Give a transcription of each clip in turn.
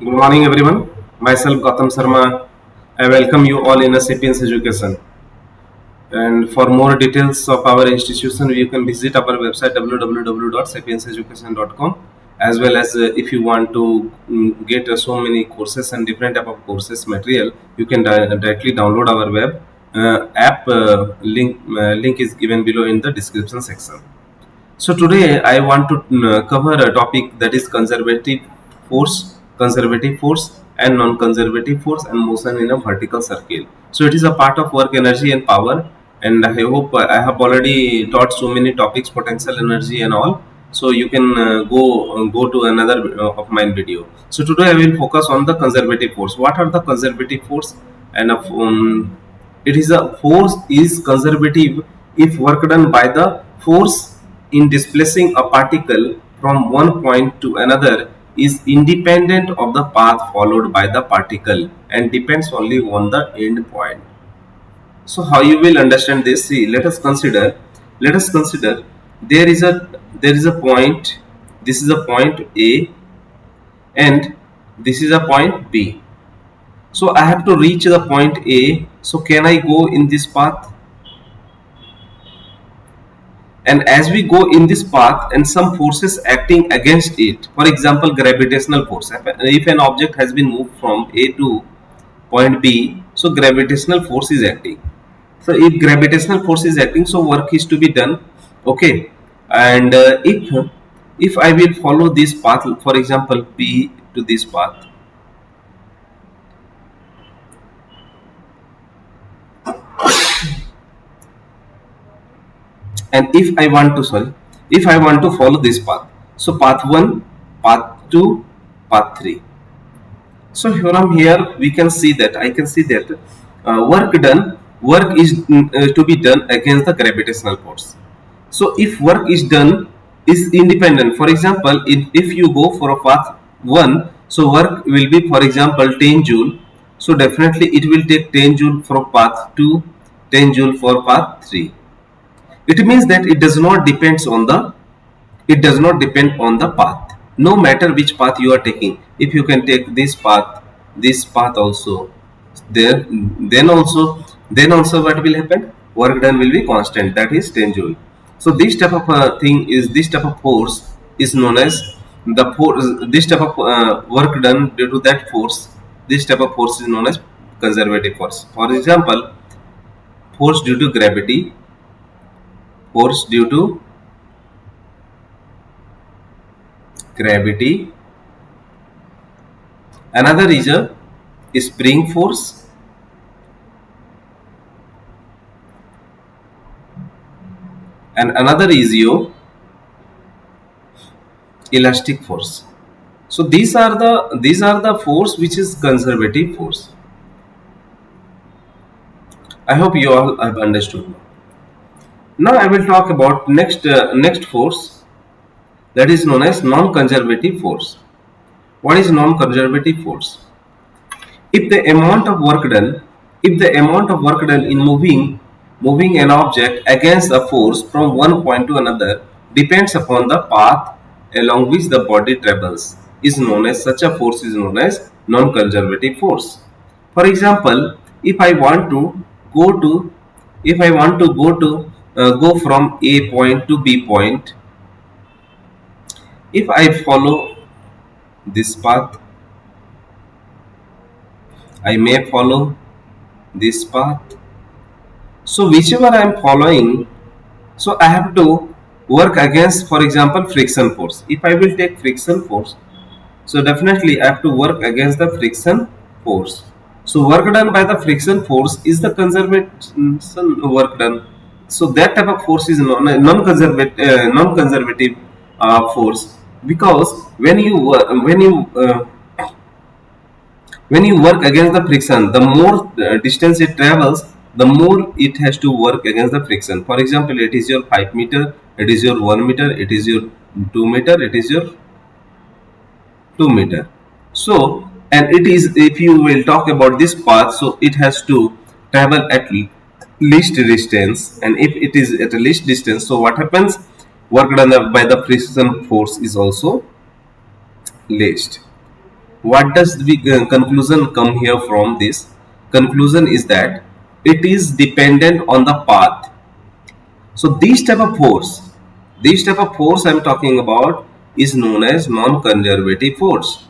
Good morning, everyone. Myself Gautam Sharma. I welcome you all in a Sapiens Education. And for more details of our institution, you can visit our website www.sapienseducation.com. As well as if you want to get so many courses and different type of courses material, you can directly download our web app. Link is given below in the description section. So today I want to cover a topic that is conservative force and non-conservative force and motion in a vertical circle. So it is a part of work energy and power, and I hope I have already taught so many topics, potential energy and all. So you can go to another of mine video. So today I will focus on the conservative force. What are the conservative force? And it is a force is conservative if work done by the force in displacing a particle from one point to another is independent of the path followed by the particle and depends only on the end point. So how you will understand this? See, let us consider there is a point. This is a point A and this is a point B. So I have to reach the point A. So can I go in this path? And as we go in this path and some forces acting against it, for example gravitational force, if an object has been moved from A to point B, so gravitational force is acting. So if gravitational force is acting, so work is to be done. Okay, and if I will follow this path, for example B to this path, and if I want to follow this path, so path 1, path 2, path 3. So from here we can see that I can see that work is to be done against the gravitational force. So if work is done is independent, for example if you go for a path 1, so work will be for example 10 joule, so definitely it will take 10 joule for path 2, 10 joule for path 3. It means that it does not depend on the path, no matter which path you are taking. If you can take this path also, there then also what will happen, work done will be constant, that is 10 joule. So this type of this type of force is known as the force. This type of work done due to that force, this type of force is known as conservative force. For example, force due to gravity, force due to gravity. Another is a spring force, and another is your elastic force. So these are the force which is conservative force. I hope you all have understood. Now I will talk about next force, that is known as non-conservative force. What is non-conservative force? If the amount of work done, if the amount of work done in moving an object against a force from one point to another depends upon the path along which the body travels, is known as such a force is known as non-conservative force. For example, if I want to go to if I want to go from A point to B point, if I follow this path, I may follow this path. So whichever I am following, so I have to work against, for example, friction force. If I will take friction force, so definitely I have to work against the friction force. So work done by the friction force is the conservation work done. So that type of force is non-conservative force, because when you work against the friction, the more distance it travels, the more it has to work against the friction. For example, it is your 5 meter, it is your 1 meter, it is your 2 meter, it is your 2 meter. So, and it is, if you will talk about this path, so it has to travel at least distance, and if it is at a least distance, so what happens, work done by the friction force is also least. what does the conclusion come here from this? Conclusion is that it is dependent on the path. So this type of force I'm talking about is known as non-conservative force.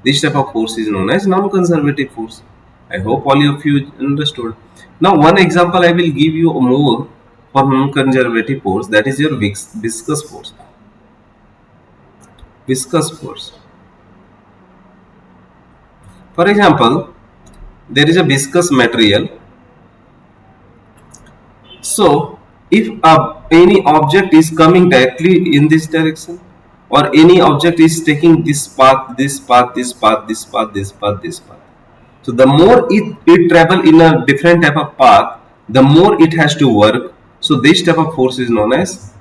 This type of force is known as non-conservative force. I hope all of you understood. Now one example I will give you more for non-conservative force, that is your viscous force. Viscous force. For example, there is a viscous material. So, if any object is coming directly in this direction, or any object is taking this path, this path, this path, this path, this path, this path. So, the more it travel in a different type of path, the more it has to work. So, this type of force is known as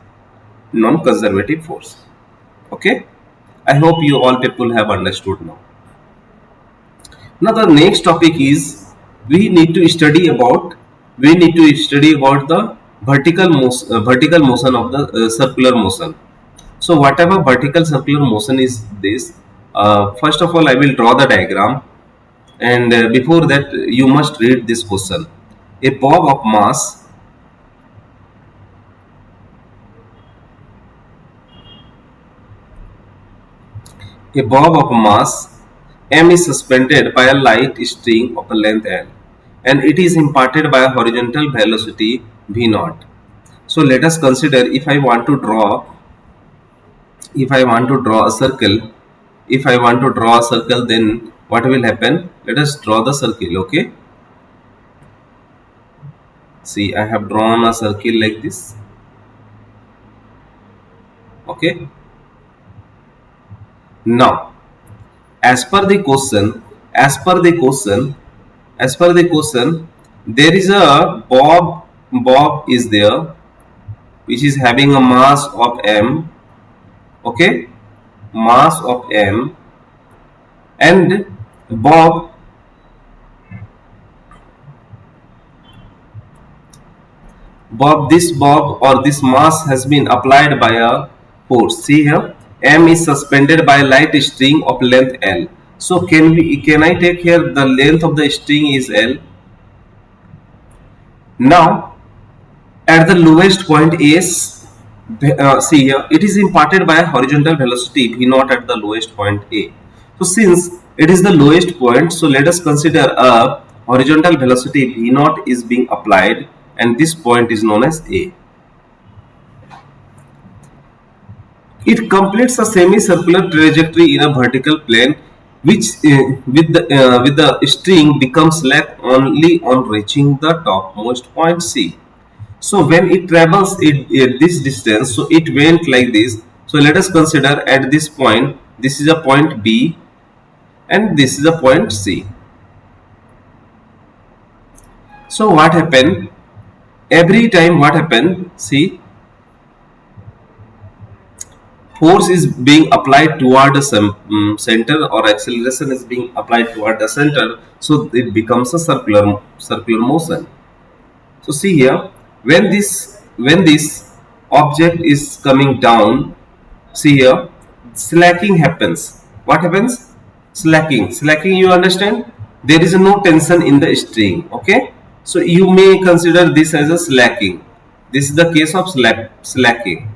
non-conservative force. Okay? I hope you all people have understood now. Now the next topic is we need to study about the vertical motion of the circular motion. So whatever vertical circular motion is this, first of all I will draw the diagram, and before that you must read this question. A bob of mass A bob of mass m is suspended by a light string of a length l, and it is imparted by a horizontal velocity v naught. So let us consider, if I want to draw a circle, then what will happen? Let us draw the circle. Okay. See, I have drawn a circle like this. Okay. Now, as per the question, there is a bob is there, which is having a mass of m. Okay, mass of m, and bob bob or this mass has been applied by a force. See here, m is suspended by a light string of length l. So can I take here the length of the string is l. Now at the lowest point s, see here, it is imparted by a horizontal velocity v naught at the lowest point a. So since it is the lowest point, so let us consider a horizontal velocity v naught is being applied, and this point is known as a. It completes a semicircular trajectory in a vertical plane, which with the string becomes slack only on reaching the topmost point C. So when it travels this distance, so it went like this. So let us consider at this point, this is a point B and this is a point C. So what happened? Every time what happened? See, force is being applied toward the center, or acceleration is being applied toward the center, so it becomes a circular motion. So see here, when this object is coming down, see here, slacking happens. What happens? Slacking, you understand? There is no tension in the string. Okay, so you may consider this as a slacking. This is the case of slacking.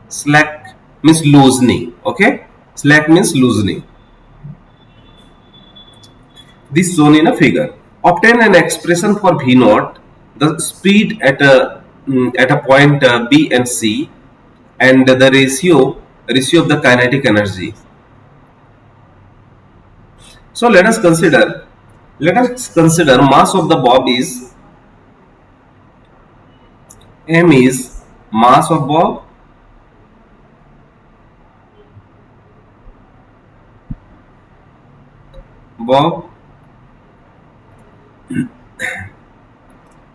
Slack means loosening. Okay, slack means loosening. This shown in a figure. Obtain an expression for v naught, the speed at a point B and C, and the ratio of the kinetic energy. So let us consider mass of the bob is m is mass of bob,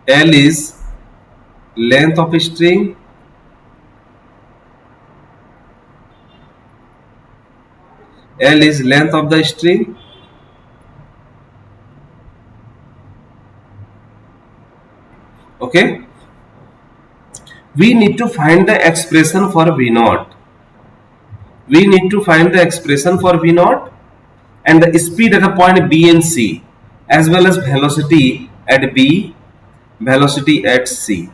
L is length of string, L is length of the string, okay. We need to find the expression for V naught. and the speed at a point B and C, as well as velocity at B, velocity at C.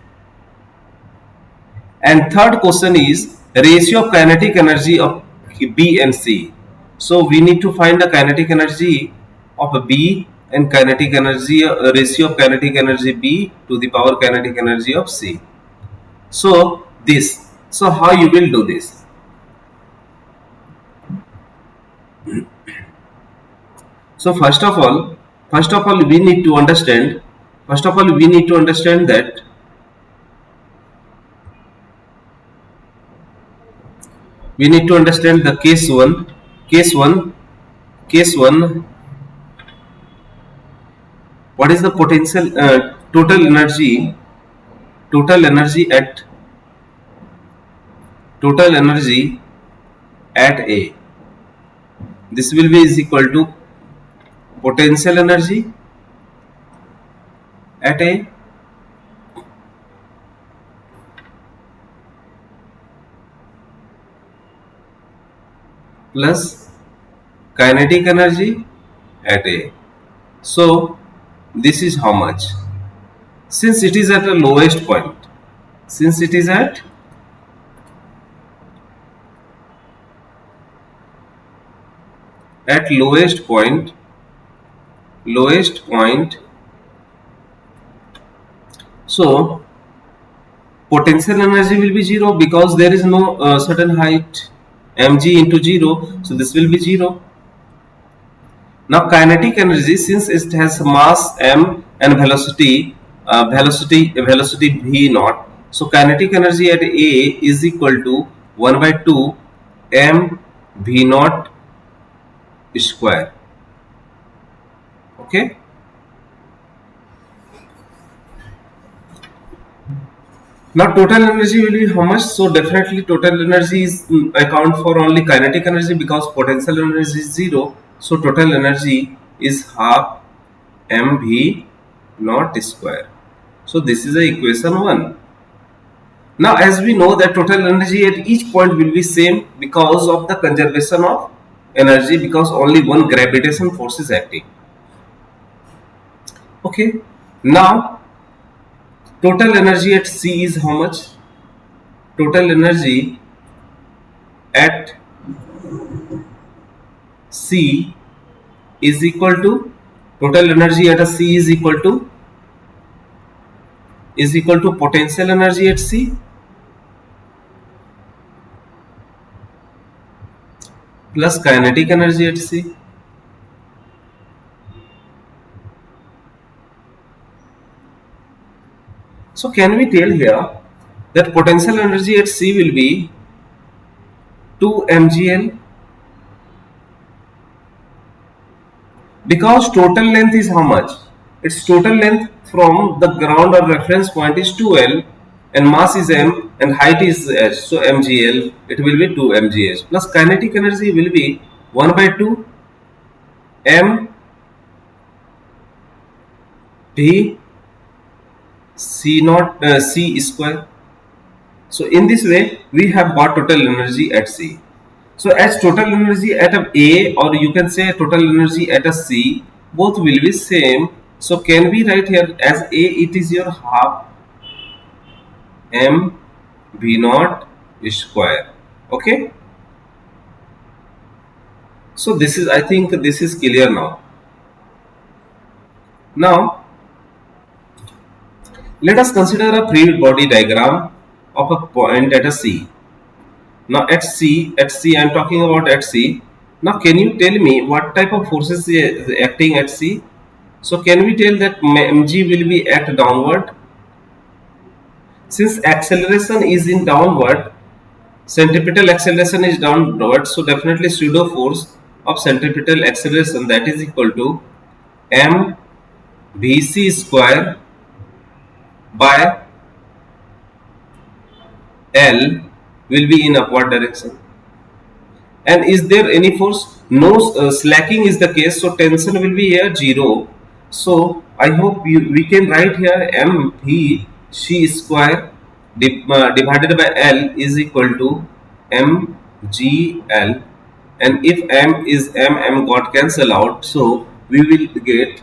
And third question is ratio of kinetic energy of B and C. So we need to find the kinetic energy of B and kinetic energy ratio of kinetic energy B to the power kinetic energy of C. So this. So how you will do this? So first of all we need to understand. First of all we need to understand that we need to understand the case 1, case 1, case 1. What is the potential total energy at A? This will be is equal to potential energy at A plus kinetic energy at A. So this is how much? Since it is at the lowest point, since it is at lowest point, so potential energy will be 0 because there is no certain height mg into 0, so this will be 0. Now kinetic energy, since it has mass m and velocity v naught, so kinetic energy at A is equal to 1 by 2 m v naught square. Okay. Now total energy will be how much? So definitely total energy is account for only kinetic energy because potential energy is 0. So total energy is half mv naught square. So this is the equation 1. Now as we know that total energy at each point will be same because of the conservation of energy, because only one gravitation force is acting. Okay. Now total energy at C is how much? Total energy at C is equal to total energy at a C is equal to potential energy at C plus kinetic energy at C. So can we tell here that potential energy at C will be 2 mgl because total length is how much? Its total length from the ground or reference point is 2l and mass is m and height is h, so mgl, it will be 2 mgh plus kinetic energy will be 1 by 2 m v c naught c square. So in this way we have got total energy at C. So as total energy at A, or you can say total energy at a C, both will be same. So can we write here as A, it is your half m v naught square. Okay. So this is, I think this is clear now. Now let us consider a free body diagram of a point at a C. Now at C I am talking about at C. Now can you tell me what type of forces is acting at C? So can we tell that mg will be act downward? Since acceleration is in downward, centripetal acceleration is downward, so definitely pseudo force of centripetal acceleration, that is equal to m vc square by L will be in upward direction. And is there any force? No, slacking is the case, so tension will be here 0. So I hope we can write here m v c square divided by L is equal to m g L and if m is m got cancel out, so we will get,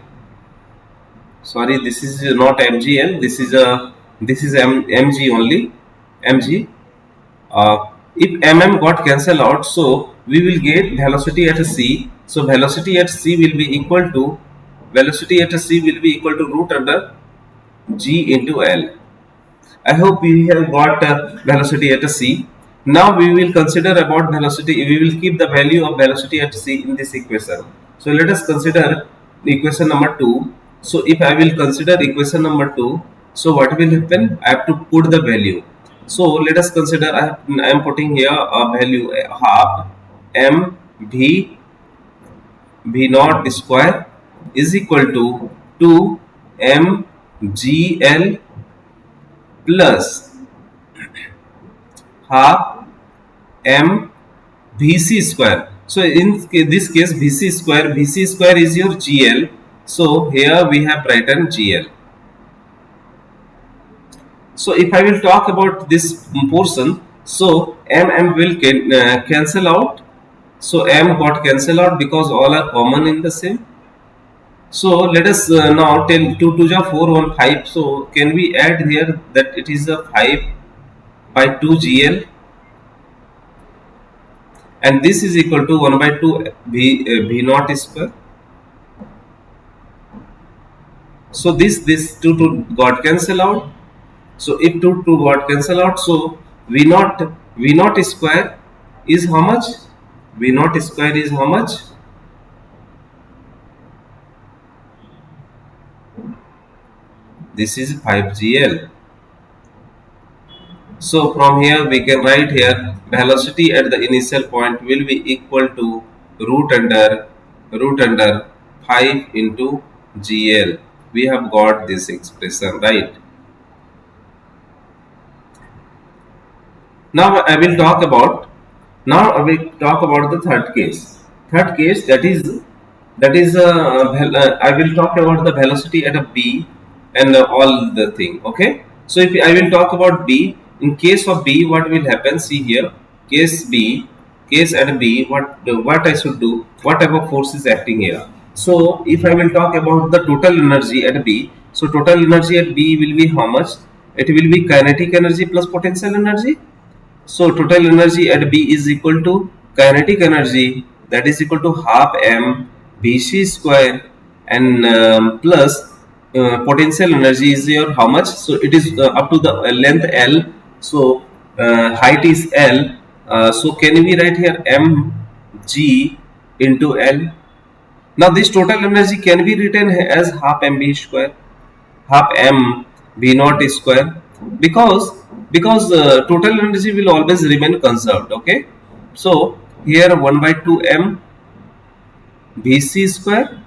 sorry, this is not mgl, this is mg only, mg. uh, if got cancel out, so we will get velocity at c. So velocity at c will be equal to, root under g into l. I hope we have got velocity at c. Now we will consider about velocity. We will keep the value of velocity at c in this equation. So let us consider equation number 2. So if I will consider equation number 2, so what will happen? I have to put the value. So let us consider, I am putting here a value, half m v naught square is equal to 2 m g l plus half m vc square. So in this case, vc square is your gl. So here we have written gl. So if I will talk about this portion, so m will cancel out. So m got cancel out because all are common in the same. So let us now tell 2 to the 4 1 5. So can we add here that it is a 5 by 2 gl, and this is equal to 1 by 2 v naught square. So this 2 got cancel out. So if 2 got cancel out, so v naught square is how much? V naught square is how much? This is 5 gl. So from here we can write here velocity at the initial point will be equal to root under 5 into gl. We have got this expression, right? Now I will talk about the third case. Third case, I will talk about the velocity at a b and all the thing. Okay. So if I will talk about b, in case of b, what will happen? See here, case at b. What I should do? What type of force is acting here? So if I will talk about the total energy at b, so total energy at b will be how much? It will be kinetic energy plus potential energy. So total energy at B is equal to kinetic energy, that is equal to half m Vc square, and plus potential energy is your how much? So it is up to the length L. So height is L. So can we write here m g into L? Now this total energy can be written as half mv square, half m v naught square, because total energy will always remain conserved. Okay, so here 1 by 2 m vc square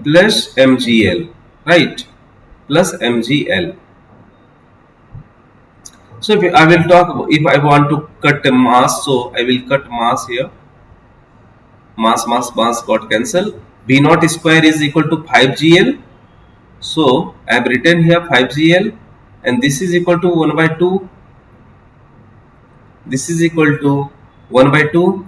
plus mgl, right, plus mgl. So if I will talk about, if I want to cut the mass, so I will cut mass here. Mass got cancelled. V naught square is equal to 5 gl. So I have written here 5 gl, and this is equal to 1 by 2. This is equal to 1 by 2.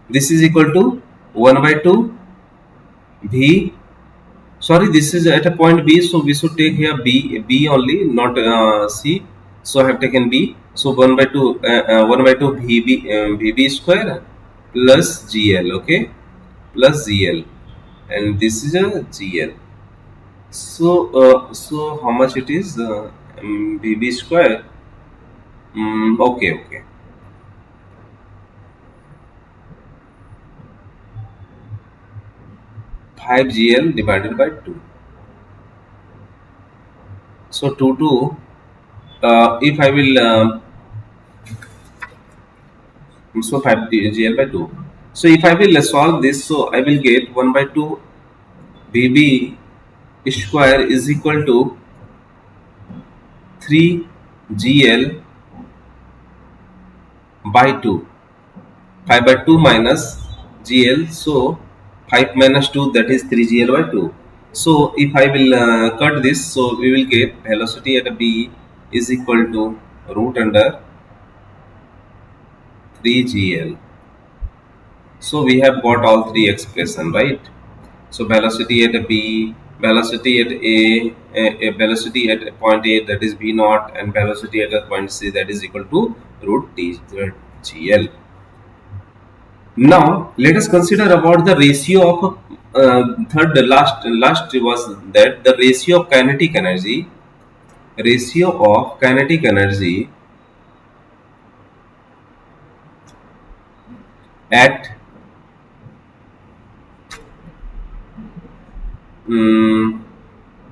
This is equal to 1 by 2 V. Sorry, this is at a point B, so we should take here B only, not C. So I have taken B. So 1 by 2 VB square plus GL. Okay, plus GL, and this is a GL. So how much it is? VB square. Okay. 5 GL divided by 2. So 2 if I will so 5 GL by 2. So if I will solve this, so I will get 1 by 2 VB square is equal to 3 GL by 2. 5 by 2 minus GL, so 5 minus 2, that is 3 GL by 2. So if I will cut this, so we will get velocity at a b is equal to root under 3gl. So we have got all three expression, right? So velocity at a b, velocity at a velocity at a point a, that is v naught, and velocity at a point c, that is equal to root t gl. Now let us consider about the ratio of third last was that the ratio of kinetic energy at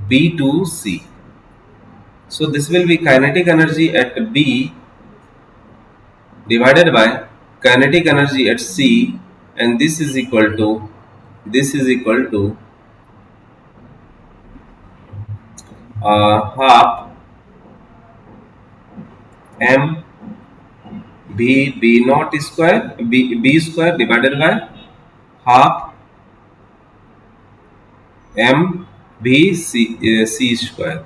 B to C. So this will be kinetic energy at B divided by kinetic energy at C, and this is equal to half m b naught square b square divided by half m b c square.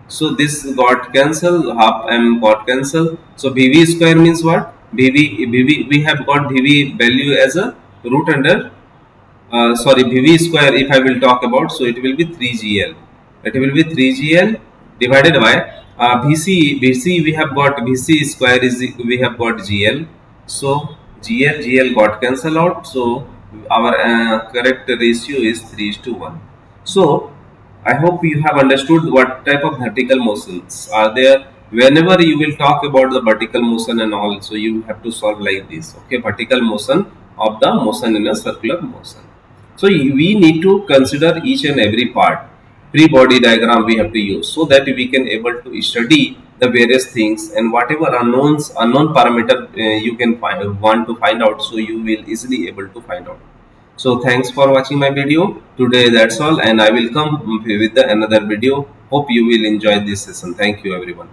So this got cancelled, half m got cancelled. So bv square means what? Bv we have got bv value as a root under sorry, bv square if I will talk about, so it will be 3gl. It will be 3gl divided by bc we have got bc square is we have got gl. So gl got cancelled out. So our correct ratio is 3 is to 1. So I hope you have understood what type of vertical motions are there. Whenever you will talk about the vertical motion and all, so you have to solve like this. Okay, vertical motion of the motion in a circular motion. So we need to consider each and every part. Free body diagram we have to use so that we can able to study the various things, and whatever unknown parameter you can want to find out, so you will easily able to find out. So thanks for watching my video today. That's all, and I will come with another video. Hope you will enjoy this session. Thank you everyone.